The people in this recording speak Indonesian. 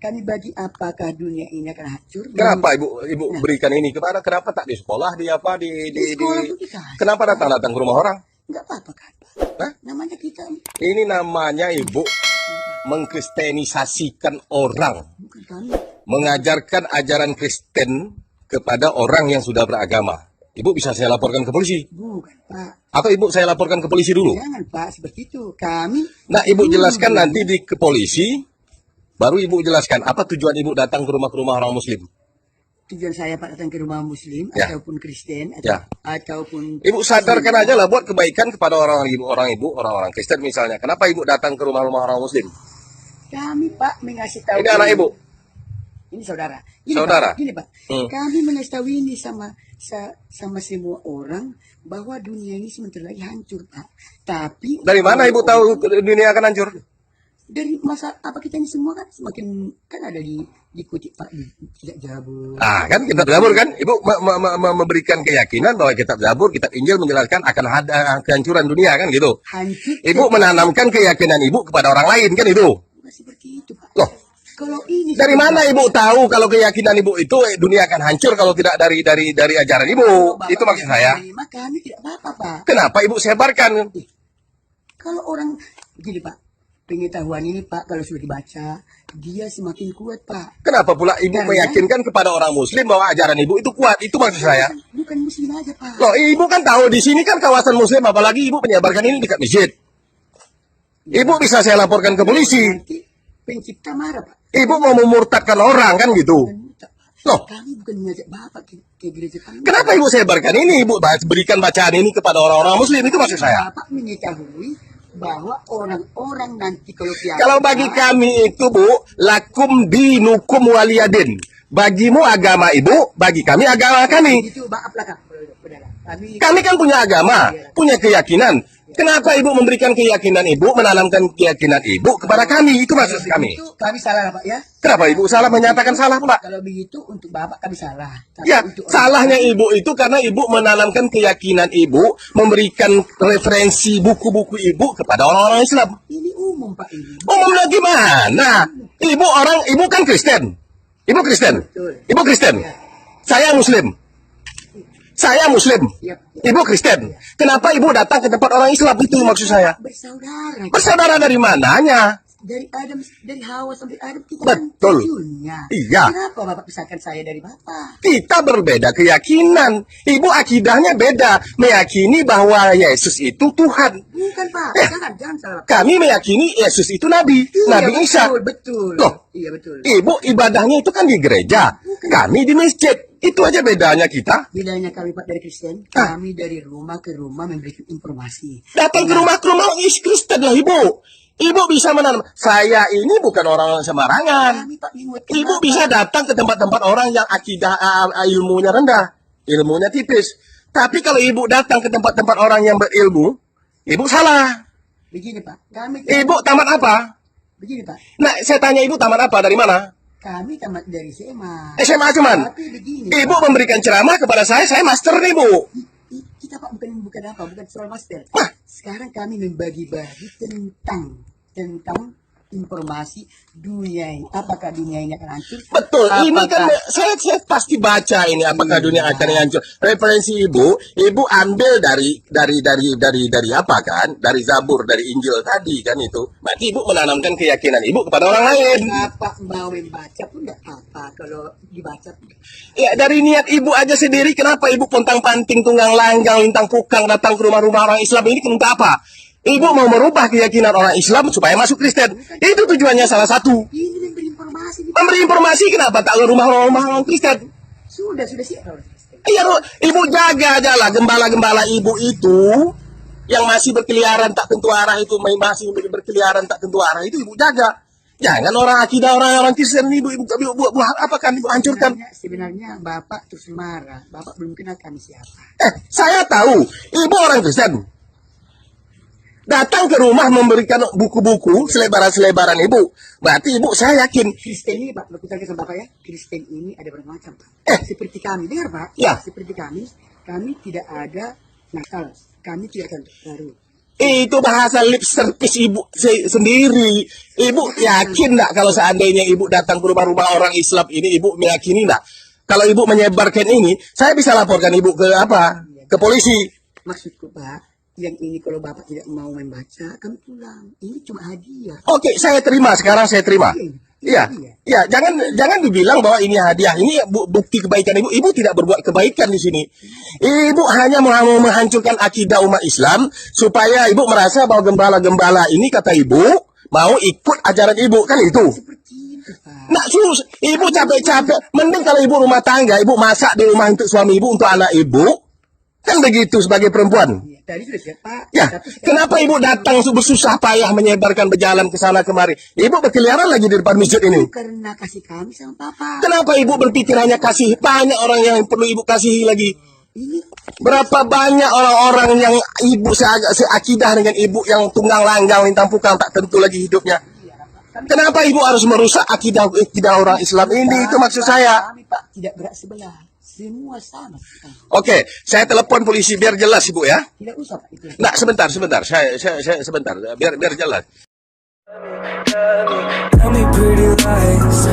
kami bagi apakah dunia ini akan hancur? Kenapa ibu berikan ini kepada? Kenapa tak di sekolah, di apa, Di sekolah pun dikasih. Kenapa datang ke rumah orang? Enggak apa-apa kan, Pak. Hah? Namanya kita. Ini namanya ibu mengkristenisasikan orang, Bukan kami. mengajarkan ajaran Kristen kepada orang yang sudah beragama. Ibu bisa saya laporkan ke polisi? Bukan, Pak. Atau ibu saya laporkan ke polisi dulu? Jangan, Pak, seperti itu. Kami. Nah, ibu jelaskan nanti ke polisi, baru ibu jelaskan apa tujuan ibu datang ke rumah orang Muslim. Tujuan saya, Pak, datang ke rumah Muslim Ya. ataupun Kristen Ya. ataupun Ibu sadarkan aja lah buat kebaikan kepada orang-orang Kristen misalnya. Kenapa ibu datang ke rumah-rumah orang Muslim? kami, Pak, mengasih tahu. Ini anak ibu. Ini saudara. Saudara. Pak, gini, Pak. Kami mengasih tahu ini sama semua orang bahwa dunia ini sebentar lagi hancur, Pak. Tapi Dari mana ibu tahu dunia akan hancur? dari masa apa kita ini semua kan semakin kan ada dikutip, Pak, tidak Zabur. Ah, kan kitab Zabur kan? Ibu memberikan keyakinan bahwa kitab Zabur, kitab Injil menjelaskan akan ada kehancuran dunia kan gitu. Hancur. Ibu menanamkan keyakinan ibu kepada orang lain kan itu. Bukan seperti itu, Pak. Loh, Kalau ini dari mana ibu tahu kalau keyakinan ibu itu dunia akan hancur kalau tidak dari ajaran ibu? kalau Bapak Itu maksud tidak saya. menerima, kami tidak apa-apa, Pak. Kenapa ibu sebarkan? Kalau orang begini, Pak, pengetahuan ini, Pak, kalau sudah dibaca, dia semakin kuat, Pak. Kenapa pula ibu Karena- meyakinkan kepada orang Muslim bahwa ajaran ibu itu kuat? Itu maksud saya. Bukan Muslim aja, Pak. Loh, ibu kan tahu di sini kan kawasan Muslim, apalagi ibu menyebarkan ini dekat masjid. Ibu bisa saya laporkan ke polisi. Nanti pencipta marah, Pak. Ibu mau memurtadkan orang kan gitu. Loh, Kami bukan mengajak Bapak ke gereja kami. kenapa ibu sebarkan ini? Ibu berikan bacaan ini kepada orang-orang Muslim, itu maksud saya. Bapak mengetahui bahwa orang-orang nanti kalau kiamat. Kalau bagi kami itu, Bu, lakum dinukum waliyadin. Bagimu agama ibu, bagi kami agama kami. Itu maaf lah, Kak. Saudara. Kami kan punya agama, punya keyakinan. Kenapa ibu memberikan keyakinan ibu, menanamkan keyakinan ibu kepada kami? Itu maksud kami. Itu kami salah, Pak, ya. Kenapa ibu salah menyatakan salah pula? Kalau begitu untuk Bapak kami salah. Tapi Ya, untuk orang salahnya ibu itu karena ibu menanamkan keyakinan ibu, memberikan referensi buku-buku ibu kepada orang-orang Islam. ini umum, Pak, ini. Umumnya gimana? Ibu kan Kristen. Ibu Kristen. Betul. Ibu Kristen. Ya. Saya Muslim. Saya Muslim. Ya. Ibu Kristen. Kenapa ibu datang ke tempat orang Islam? Itu maksud saya. Bersaudara. Bersaudara dari mananya? Dari Adam, dari Hawa sampai Adam kita Betul. kan cucunya. Iya. Kenapa Bapak pisahkan saya dari Bapak? Kita berbeda keyakinan. Ibu akidahnya beda. Meyakini bahwa Yesus itu Tuhan. Bukan, Pak. Jangan salah. Pak. Kami meyakini Yesus itu Nabi. Iya, Nabi Isa. Betul. Loh. Iya, betul. Ibu ibadahnya itu kan di gereja. Kami di masjid. Itu aja bedanya kita. Bedanya kami, Pak, dari Kristen, Ah. kami dari rumah ke rumah memberikan informasi. Datang ke rumah Kristen lah ibu. Ibu bisa menanam. Saya ini bukan orang sembarangan. Kami, Pak, menguatkan Ibu Bapak. bisa datang ke tempat-tempat orang yang akidah ilmunya rendah. Ilmunya tipis. Tapi kalau ibu datang ke tempat-tempat orang yang berilmu, ibu salah. Begini, Pak. Kami Ibu tamat apa? begini, Pak. Nah, saya tanya ibu tamat apa? Dari mana? Kami tamat dari SMA. SMA cuman. Tapi begini, Ibu Pak. memberikan ceramah kepada saya master nih, Bu. Kita, Pak, bukan apa, bukan soal master. Wah. Sekarang kami membagi-bagi tentang informasi dunia ini. Apakah dunia ini akan hancur? Betul, ini kan Apakah- saya pasti baca ini apakah dunia akan hancur. Referensi ibu ambil dari apa kan? Dari Zabur, dari Injil tadi kan itu. Berarti ibu menanamkan keyakinan ibu kepada orang lain. Bapak mau membaca pun tidak apa kalau dibaca. Ya dari niat ibu aja sendiri, kenapa ibu pontang-panting, tunggang langgang, lintang pukang datang ke rumah-rumah orang Islam ini untuk apa? Ibu mau merubah keyakinan orang Islam supaya masuk Kristen. Itu tujuannya salah satu. Ini memberi informasi. Memberi informasi kenapa tak ke rumah-rumah orang Kristen? Sudah siap. Kalau Kristen. Iya, ibu jaga aja lah gembala-gembala ibu itu yang masih berkeliaran tak tentu arah itu, masih berkeliaran tak tentu arah itu ibu jaga. Jangan orang akidah orang Kristen ibu buat apa kan ibu hancurkan. Sebenarnya Bapak terus marah. Bapak belum kenal kami siapa. Saya tahu ibu orang Kristen. Datang ke rumah memberikan buku-buku selebaran-selebaran ibu. Berarti ibu saya yakin. Kristen ini, Pak, aku tanya sama Bapak ya. Kristen ini ada bermacam, Pak. Seperti kami, dengar, Pak. Ya. Seperti kami tidak ada nakal. Kami tidak akan baru. Itu bahasa lip service ibu sendiri. Ibu yakin nggak kalau seandainya ibu datang ke rumah-rumah orang Islam ini, ibu meyakini nggak? Kalau ibu menyebarkan ini, saya bisa laporkan ibu ke apa? Ke polisi. Maksudku Pak, yang ini kalau Bapak tidak mau membaca, kami pulang. Ini cuma hadiah. Oke, saya terima. Sekarang saya terima. Iya, iya. Jangan dibilang bahwa ini hadiah. Ini bukti kebaikan ibu. Ibu tidak berbuat kebaikan di sini. Ibu hanya mau menghancurkan akidah umat Islam supaya ibu merasa bahwa gembala-gembala ini kata ibu mau ikut ajaran ibu, kan itu. Seperti itu Pak. Nah, ibu capek-capek. Mending kalau ibu rumah tangga, ibu masak di rumah untuk suami ibu, untuk anak ibu. Kan begitu sebagai perempuan. Tadi sudah siap Pak. Ya, Tapi sekarang- kenapa ibu datang bersusah payah menyebarkan berjalan ke sana kemari? Ibu berkeliaran lagi di depan masjid ini. Karena kasih kami sama Papa. Kenapa ibu berpikir hanya kasih? Banyak orang yang perlu ibu kasihi lagi. Ini Berapa banyak orang-orang yang ibu seakidah dengan ibu yang tunggang langgang lintang pukang tak tentu lagi hidupnya. Kenapa ibu harus merusak akidah orang Islam ini? Itu maksud saya. Kami Pak tidak berat sebelah. Semua sama. Oke, saya telepon polisi biar jelas ibu ya. Tidak usah Pak itu. Nah, sebentar. Saya sebentar biar jelas. Tell me pretty lies,